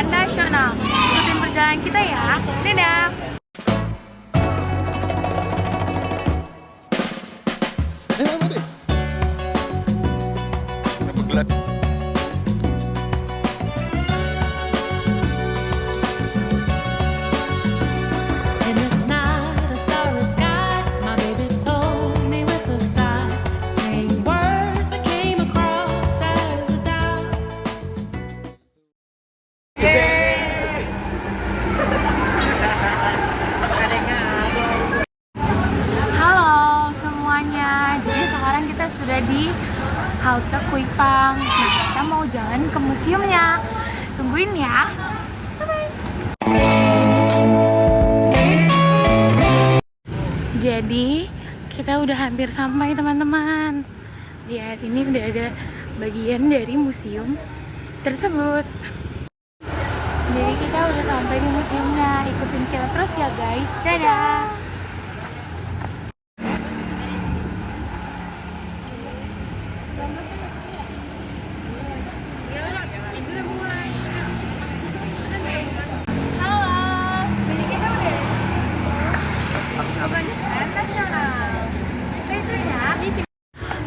Kebangkitan Nasional. Ikutin perjalanan kita ya. Dadah! In this night, a starry sky, my baby told me with a sigh, saying words that came across as a doubt. Halo semuanya. Jadi sekarang kita sudah di halte Kuipang. Nah, kita mau jalan ke museumnya. Tungguin ya. Jadi kita udah hampir sampai teman-teman. Lihat, ini udah ada bagian dari museum tersebut. Jadi kita udah sampai di museumnya. Ikutin kita terus ya guys. Dadah. Halo, jadi kita udah Kebangkitan Nasional. Kita itu ya.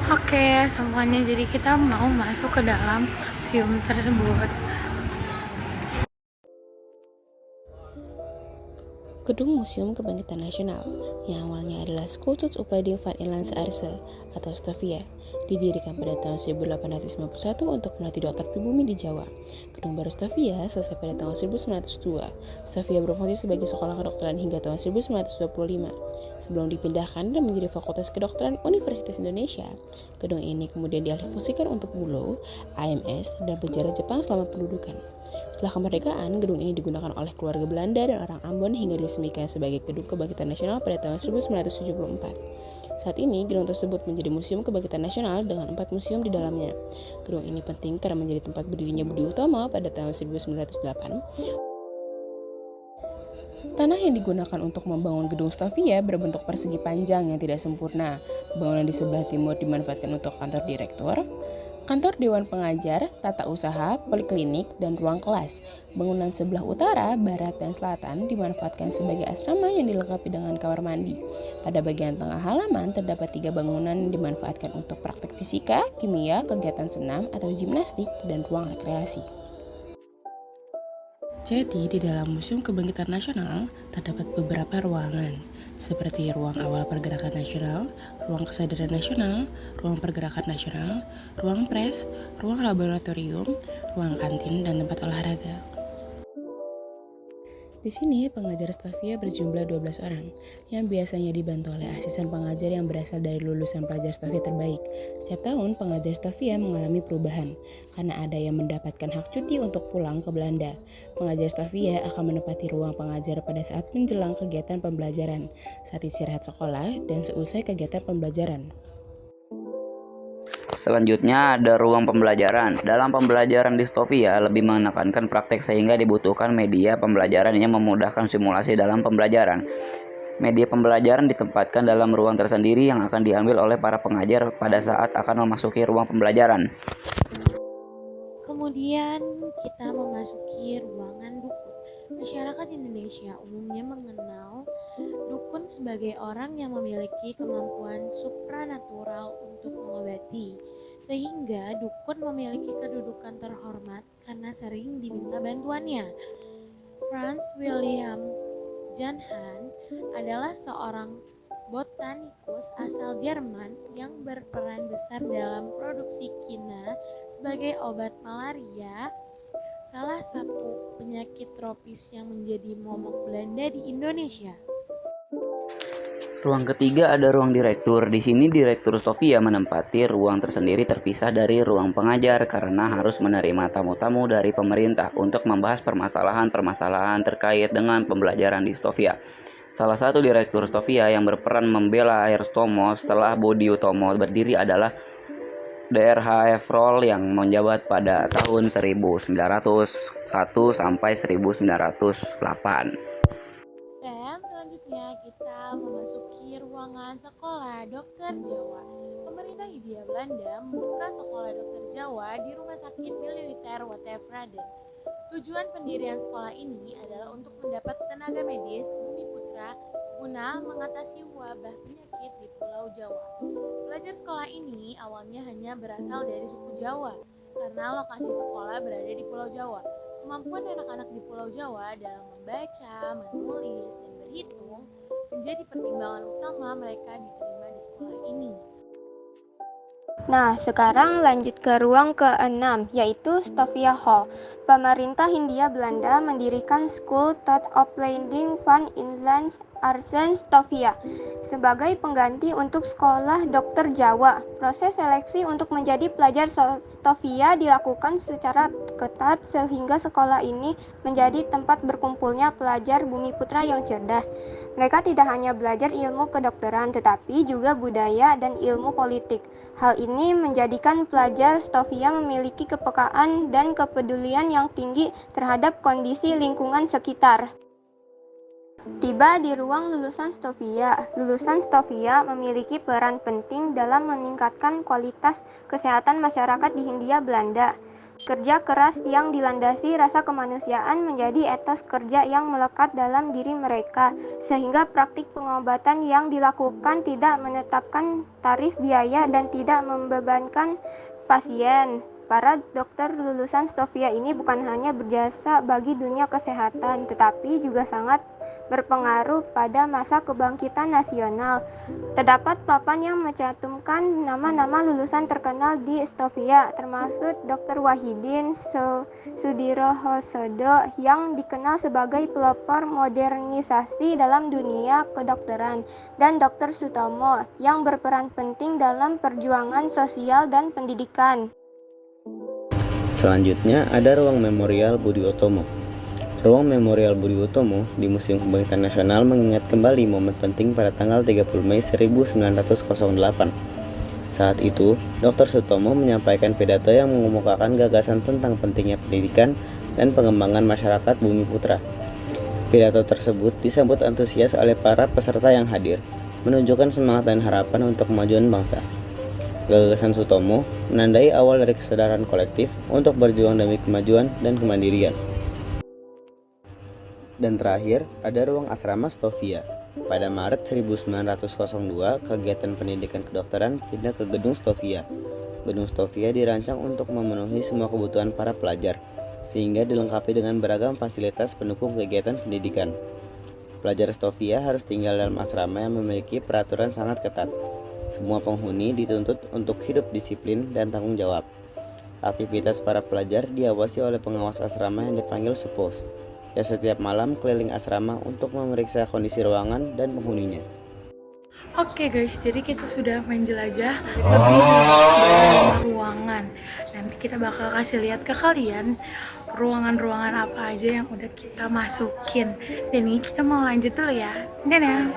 Oke, semuanya, jadi kita mau masuk ke dalam museum tersebut. Gedung Museum Kebangkitan Nasional, yang awalnya adalah Skoolstaatsopleiding van Inlandse Artsen atau Stovia, didirikan pada tahun 1851 untuk melatih dokter pribumi di Jawa. Gedung baru Stovia selesai pada tahun 1902. Stovia berfungsi sebagai sekolah kedokteran hingga tahun 1925. Sebelum dipindahkan dan menjadi Fakultas Kedokteran Universitas Indonesia, gedung ini kemudian dialihfungsikan untuk Bulo, AMS, dan penjara Jepang selama pendudukan. Setelah kemerdekaan, gedung ini digunakan oleh keluarga Belanda dan orang Ambon hingga diresmikan sebagai Gedung Kebangkitan Nasional pada tahun 1974. Saat ini, gedung tersebut menjadi Museum Kebangkitan Nasional dengan 4 museum di dalamnya. Gedung ini penting karena menjadi tempat berdirinya Budi Utomo pada tahun 1908. Tanah yang digunakan untuk membangun gedung Stovia berbentuk persegi panjang yang tidak sempurna. Bangunan di sebelah timur dimanfaatkan untuk kantor direktur, kantor dewan pengajar, tata usaha, poliklinik, dan ruang kelas. Bangunan sebelah utara, barat, dan selatan dimanfaatkan sebagai asrama yang dilengkapi dengan kamar mandi. Pada bagian tengah halaman terdapat 3 bangunan yang dimanfaatkan untuk praktek fisika, kimia, kegiatan senam atau gimnastik, dan ruang rekreasi. Jadi, di dalam Museum Kebangkitan Nasional terdapat beberapa ruangan, seperti ruang awal pergerakan nasional, ruang kesadaran nasional, ruang pergerakan nasional, ruang pres, ruang laboratorium, ruang kantin, dan tempat olahraga. Di sini, pengajar Stovia berjumlah 12 orang, yang biasanya dibantu oleh asisten pengajar yang berasal dari lulusan pelajar Stovia terbaik. Setiap tahun, pengajar Stovia mengalami perubahan, karena ada yang mendapatkan hak cuti untuk pulang ke Belanda. Pengajar Stovia akan menempati ruang pengajar pada saat menjelang kegiatan pembelajaran, saat istirahat sekolah, dan seusai kegiatan pembelajaran. Selanjutnya ada ruang pembelajaran. Dalam pembelajaran di Stovia lebih menekankan praktek sehingga dibutuhkan media pembelajaran yang memudahkan simulasi dalam pembelajaran. Media pembelajaran ditempatkan dalam ruang tersendiri yang akan diambil oleh para pengajar pada saat akan memasuki ruang pembelajaran. Kemudian kita memasuki ruangan dukun. Masyarakat Indonesia umumnya mengenal dukun sebagai orang yang memiliki kemampuan supranatural untuk mengobati, sehingga dukun memiliki kedudukan terhormat karena sering diminta bantuannya. Franz Wilhelm Janhan adalah seorang botanikus asal Jerman yang berperan besar dalam produksi kina sebagai obat malaria, salah satu penyakit tropis yang menjadi momok Belanda di Indonesia. Ruang ketiga ada ruang direktur. Di sini direktur Stovia menempati ruang tersendiri terpisah dari ruang pengajar karena harus menerima tamu-tamu dari pemerintah untuk membahas permasalahan-permasalahan terkait dengan pembelajaran di Stovia. Salah satu direktur Stovia yang berperan membela Airstomo setelah Budi Utomo berdiri adalah Dr. H.F. Roll yang menjabat pada tahun 1901 sampai 1908. Dan selanjutnya kita memasuki ruangan sekolah dokter Jawa. Pemerintah Hindia Belanda membuka sekolah dokter Jawa di Rumah Sakit Militer Watervreden. Tujuan pendirian sekolah ini adalah untuk mendapat tenaga medis Bumi Putra guna mengatasi wabah penyakit di Pulau Jawa. Pelajar sekolah ini awalnya hanya berasal dari suku Jawa karena lokasi sekolah berada di Pulau Jawa. Kemampuan anak-anak di Pulau Jawa dalam membaca, menulis, dan berhitung menjadi pertimbangan utama mereka diterima di sekolah ini. Nah, sekarang lanjut ke ruang ke-6, yaitu Stovia Hall. Pemerintah Hindia Belanda mendirikan School tot Opleiding van Inlandse Artsen Stovia sebagai pengganti untuk sekolah dokter Jawa. Proses seleksi untuk menjadi pelajar Stovia dilakukan secara ketat sehingga sekolah ini menjadi tempat berkumpulnya pelajar Bumi Putra yang cerdas. Mereka tidak hanya belajar ilmu kedokteran, tetapi juga budaya dan ilmu politik. Hal ini menjadikan pelajar Stovia memiliki kepekaan dan kepedulian yang tinggi terhadap kondisi lingkungan sekitar. Tiba di ruang lulusan Stovia memiliki peran penting dalam meningkatkan kualitas kesehatan masyarakat di Hindia Belanda. Kerja keras yang dilandasi rasa kemanusiaan menjadi etos kerja yang melekat dalam diri mereka, sehingga praktik pengobatan yang dilakukan tidak menetapkan tarif biaya dan tidak membebankan pasien. Para dokter lulusan Stovia ini bukan hanya berjasa bagi dunia kesehatan, tetapi juga sangat berpengaruh pada masa kebangkitan nasional. Terdapat papan yang mencantumkan nama-nama lulusan terkenal di Stovia, termasuk Dr. Wahidin Sudirohosodo yang dikenal sebagai pelopor modernisasi dalam dunia kedokteran, dan Dr. Sutomo yang berperan penting dalam perjuangan sosial dan pendidikan. Selanjutnya ada ruang Memorial Budi Utomo. Ruang Memorial Budi Utomo di Museum Kebangkitan Nasional mengingat kembali momen penting pada tanggal 30 Mei 1908. Saat itu, Dr. Sutomo menyampaikan pidato yang mengemukakan gagasan tentang pentingnya pendidikan dan pengembangan masyarakat Bumi Putra. Pidato tersebut disambut antusias oleh para peserta yang hadir, menunjukkan semangat dan harapan untuk kemajuan bangsa. Gagasan Sutomo menandai awal dari kesadaran kolektif untuk berjuang demi kemajuan dan kemandirian. Dan terakhir, ada ruang asrama Stovia. Pada Maret 1902, kegiatan pendidikan kedokteran pindah ke Gedung Stovia. Gedung Stovia dirancang untuk memenuhi semua kebutuhan para pelajar, sehingga dilengkapi dengan beragam fasilitas pendukung kegiatan pendidikan. Pelajar Stovia harus tinggal dalam asrama yang memiliki peraturan sangat ketat. Semua penghuni dituntut untuk hidup disiplin dan tanggung jawab. Aktivitas para pelajar diawasi oleh pengawas asrama yang dipanggil supos, yang setiap malam keliling asrama untuk memeriksa kondisi ruangan dan penghuninya. Oke guys, jadi kita sudah menjelajah lebih dari ruangan. Nanti kita bakal kasih lihat ke kalian ruangan-ruangan apa aja yang udah kita masukin. Dan ini kita mau lanjut dulu ya. Dadah.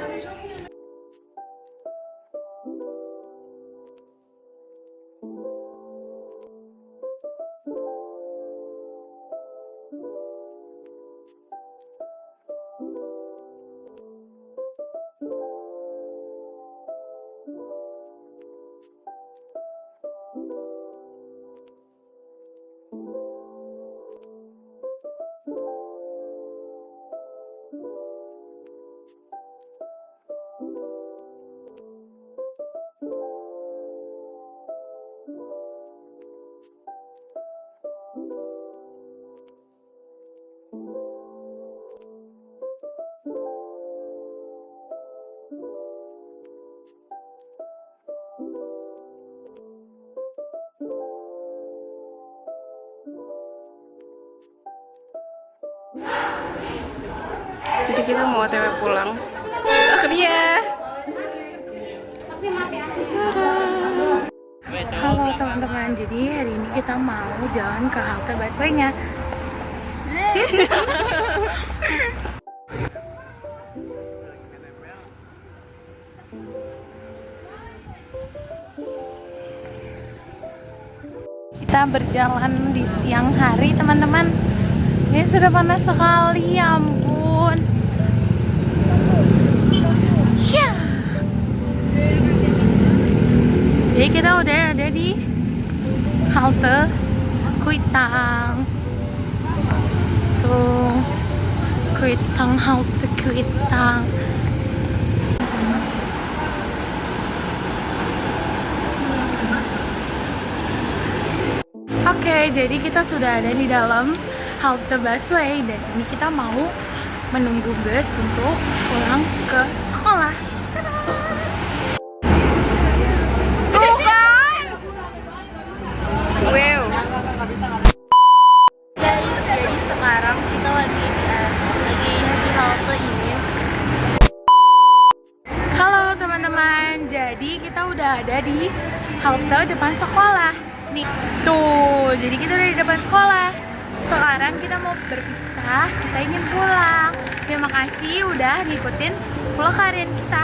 Jadi kita mau OTW pulang. Ke dia. Halo teman-teman, jadi hari ini kita mau jalan ke halte busway-nya. Kita berjalan di siang hari teman-teman. Ini sudah panas sekali, ya ampun. Syah. Jadi kita udah ada di halte Kuitang. Kuitang, halte Kuitang. Oke, jadi kita sudah ada di dalam halte busway dan ini kita mau menunggu bus untuk pulang ke sekolah. Tuh kan? Wow. Jadi sekarang kita lagi di halte ini. Halo teman-teman, jadi kita udah ada di halte depan sekolah. Nih, tuh, jadi kita udah di depan sekolah. Sekarang kita mau berpisah, kita ingin pulang. Terima kasih udah ngikutin vlog harian kita.